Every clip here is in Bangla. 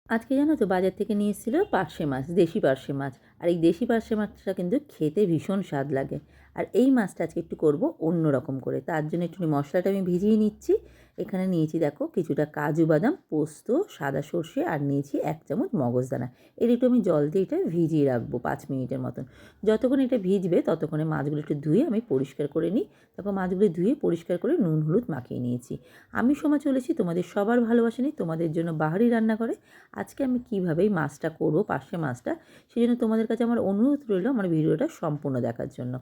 আজকে জানো তো বাজার থেকে নিয়ে এসেছিল পার্শে মাছ, দেশি পার্শে মাছ। আর এই দেশি পার্শে মাছটা কিন্তু খেতে ভীষণ স্বাদ লাগে। আর এই মাছটা আজকে একটু করব অন্য রকম করে। তার জন্য একটু মশলাটা আমি ভিজিয়ে নিচ্ছি। এখানে নিয়েছি দেখো কিছুটা কাজু বাদাম, পোস্ত, সাদা সর্ষে আর নিয়েছি 1 চামচ মগজদানা। এর একটু আমি জল দিয়ে এটা ভিজিয়ে রাখবো 5 মিনিটের মতন। যতক্ষণ এটা ভিজবে ততক্ষণে মাছগুলো একটু ধুয়ে আমি পরিষ্কার করে নিই। তারপর মাছগুলো ধুয়ে পরিষ্কার করে নুন হলুদ মাখিয়ে নিয়েছি। আমি সময় চলেছি তোমাদের সবার ভালোবাসা নিই তোমাদের জন্য বাহারি রান্না করে। আজকে আমি কীভাবে এই মাছটা করবো, পার্শে মাছটা, সেই জন্য তোমাদের কাছে আমার অনুরোধ রইল আমার ভিডিওটা সম্পূর্ণ দেখার জন্য।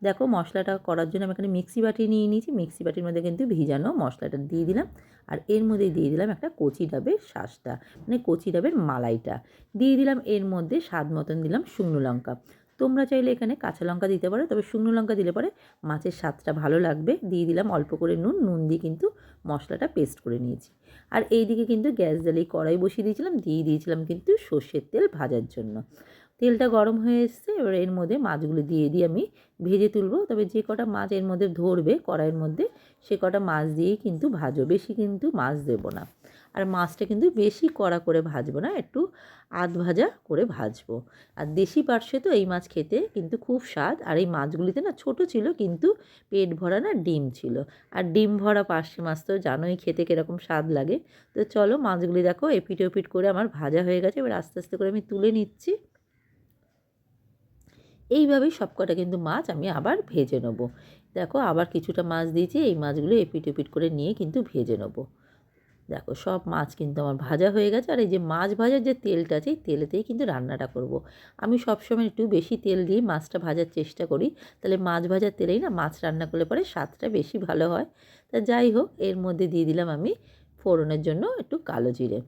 দেখো মশলাটা করার জন্য আমি এখানে মিক্সি বাটি নিয়ে নিয়েছি। মিক্সি বাটির মধ্যে কিন্তু ভিজানো মশলাটা দিয়ে দিলাম। আর এর মধ্যে দিয়ে দিলাম একটা কচি ডাবের শাঁসটা, মানে কচি ডাবের মালাইটা দিয়ে দিলাম। এর মধ্যে স্বাদ মতন দিলাম শুকনো লঙ্কা। তোমরা চাইলে এখানে কাঁচা লঙ্কা দিতে পারো, তবে শুকনো লঙ্কা দিলে পরে মাছের স্বাদটা ভালো লাগবে। দিয়ে দিলাম অল্প করে নুন দিয়ে কিন্তু মশলাটা পেস্ট করে নিয়েছি। আর এই দিকে কিন্তু গ্যাস জ্বালিয়ে কড়াই বসিয়ে দিয়েছিলাম, দিয়ে দিয়েছিলাম কিন্তু সর্ষের তেল ভাজার জন্য। তেলটা গরম হয়ে এসছে, এবার এর মধ্যে মাছগুলো দিয়ে আমি ভেজে তুলবো। তবে যে কটা মাছ এর মধ্যে ধরবে কড়াইয়ের মধ্যে, সে কটা মাছ দিয়েই কিন্তু ভাজো, বেশি কিন্তু মাছ দেবো না। আর মাছটা কিন্তু বেশি কড়া করে ভাজবো না, একটু আধ ভাজা করে ভাজবো। আর দেশি পার্শে তো এই মাছ খেতে কিন্তু খুব স্বাদ। আর এই মাছগুলিতে না ছোট ছিল কিন্তু পেট ভরা না ডিম ছিল। আর ডিম ভরা পার্শে মাছ তো জানোই খেতে কীরকম স্বাদ লাগে। তো চলো মাছগুলি দেখো এপিট ওপিট করে আমার ভাজা হয়ে গেছে। এবার আস্তে আস্তে করে আমি তুলে নিচ্ছি। এইভাবেই সব কটা কিন্তু মাছ আমি আবার ভেজে নেব। দেখো আবার কিছুটা মাছ দিয়েছি, এই মাছগুলো এপিট ওপিট করে নিয়ে কিন্তু ভেজে নেব। দেখো সব মাছ কিন্তু আমার ভাজা হয়ে গেছে। আর এই যে মাছ ভাজার যে তেলটা আছে, এই তেলেতেই কিন্তু রান্নাটা করব। আমি সবসময় একটু বেশি তেল দিয়ে মাছটা ভাজার চেষ্টা করি, তাহলে মাছ ভাজার তেলেই না মাছ রান্না করলে পরে স্বাদটা বেশি ভালো হয়। তা যাই হোক, এর মধ্যে দিয়ে দিলাম আমি ফোড়নের জন্য একটু কালো জিরে।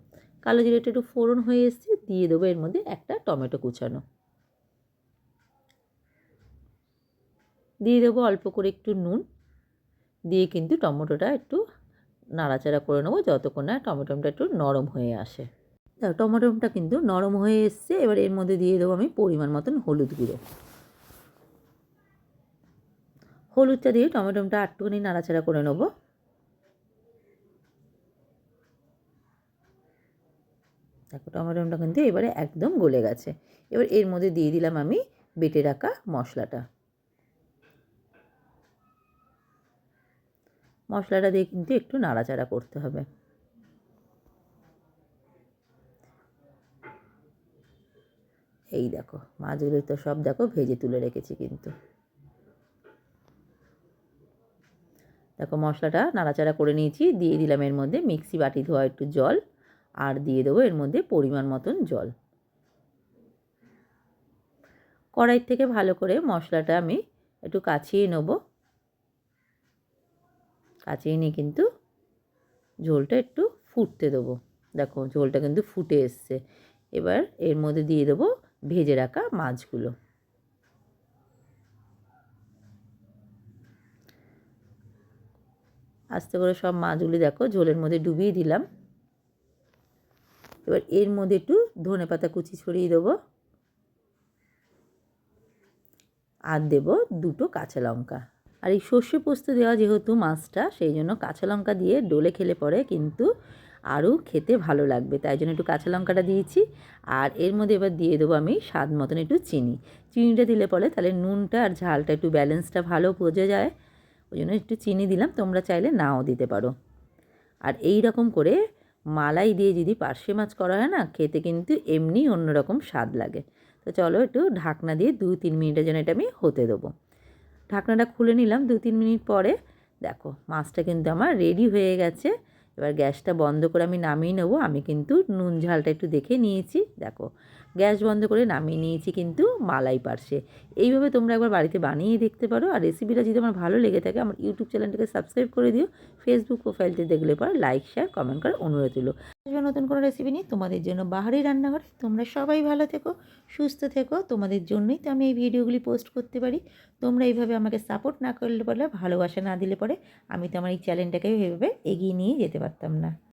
কালো জিরেটা একটু ফোড়ন হয়ে এসছে, দিয়ে দেবো এর মধ্যে একটা টমেটো কুচানো। দিয়ে দেবো অল্প করে একটু নুন, দিয়ে কিন্তু টমেটোটা একটু নাড়াচাড়া করে নেবো যতক্ষণ না টমেটোটা একটু নরম হয়ে আসে। টমেটোটা কিন্তু নরম হয়ে এসছে। এবার এর মধ্যে দিয়ে দেবো আমি পরিমাণ মতন হলুদ গুঁড়ো। হলুদটা দিয়ে টমেটোটা একটুখানি নাড়াচাড়া করে নেবো। দেখো টমেটোটা কিন্তু এবারে একদম গলে গেছে। এবার এর মধ্যে দিয়ে দিলাম আমি বেটে রাখা মশলাটা। মশলাটা দিয়ে কিন্তু একটু নাড়াচাড়া করতে হবে। এই দেখো মাছগুলো তো সব দেখো ভেজে তুলে রেখেছি কিন্তু। দেখো মশলাটা নাড়াচাড়া করে নিয়েছি, দিয়ে দিলাম এর মধ্যে মিক্সি বাটি ধোয়া একটু জল, আর দিয়ে দেবো এর মধ্যে পরিমাণ মতন জল। কড়াই থেকে ভালো করে মশলাটা আমি একটু কাছিয়ে নেব। কাছিয়ে নিয়ে কিন্তু ঝোলটা একটু ফুটতে দেবো। দেখো ঝোলটা কিন্তু ফুটে এসছে। এবার এর মধ্যে দিয়ে দেবো ভেজে রাখা মাছগুলো। আস্তে করে সব মাছগুলি দেখো ঝোলের মধ্যে ডুবিয়ে দিলাম। এবার এর মধ্যে একটু ধনেপাতা কুচি ছড়িয়ে দেবো, আর দেবো 2টো কাঁচা লঙ্কা। আর এই সর্ষে পোস্ত দেওয়া যেহেতু মাছটা, সেই জন্য কাঁচা লঙ্কা দিয়ে ডলে খেলে পরে কিন্তু আরও খেতে ভালো লাগবে, তাই জন্য একটু কাঁচা লঙ্কাটা দিয়েছি। আর এর মধ্যে এবার দিয়ে দেবো আমি স্বাদ মতন একটু চিনি। চিনিটা দিলে পরে তাহলে নুনটা আর ঝালটা একটু ব্যালেন্সটা ভালো বোঝা যায়, ওই জন্য একটু চিনি দিলাম, তোমরা চাইলে নাও দিতে পারো। আর এই রকম করে মালাই দিয়ে যদি পার্শে মাছ করা হয় না, খেতে কিন্তু এমনি অন্যরকম স্বাদ লাগে। তো চলো একটু ঢাকনা দিয়ে 2-3 মিনিটের জন্য এটা আমি হতে দেবো। ঢাকনাটা খুলে নিলাম 2-3 মিনিট পরে। দেখো মাছটা কিন্তু আমার রেডি হয়ে গেছে। এবার গ্যাসটা বন্ধ করে আমি নামিয়ে নেবো। আমি কিন্তু নুন ঝালটা একটু দেখে নিয়েছি। দেখো গ্যাস বন্ধ করে নামিয়ে নিয়েছি কিন্তু মালাই পার্শে। এইভাবে তোমরা একবার বাড়িতে বানিয়ে দেখতে পারো। আর রেসিপিটা যদি আমার ভালো লেগে থাকে আমার ইউটিউব চ্যানেলটাকে সাবস্ক্রাইব করে দিও। ফেসবুক প্রোফাইলতে দেখলে পর লাইক শেয়ার কমেন্ট করার অনুরোধ রইল। নতুন কোনো রেসিপি নিয়ে তোমাদের জন্য বাহারি রান্নাঘরে। তোমরা সবাই ভালো থেকো, সুস্থ থেকো। তোমাদের জন্যই তো আমি এই ভিডিওগুলি পোস্ট করতে পারি। তোমরা এইভাবে আমাকে সাপোর্ট না করলে পরে, ভালোবাসা না দিলে পরে, আমি তো আমার এই চ্যানেলটাকে এইভাবে এগিয়ে নিয়ে যেতে পারতাম না।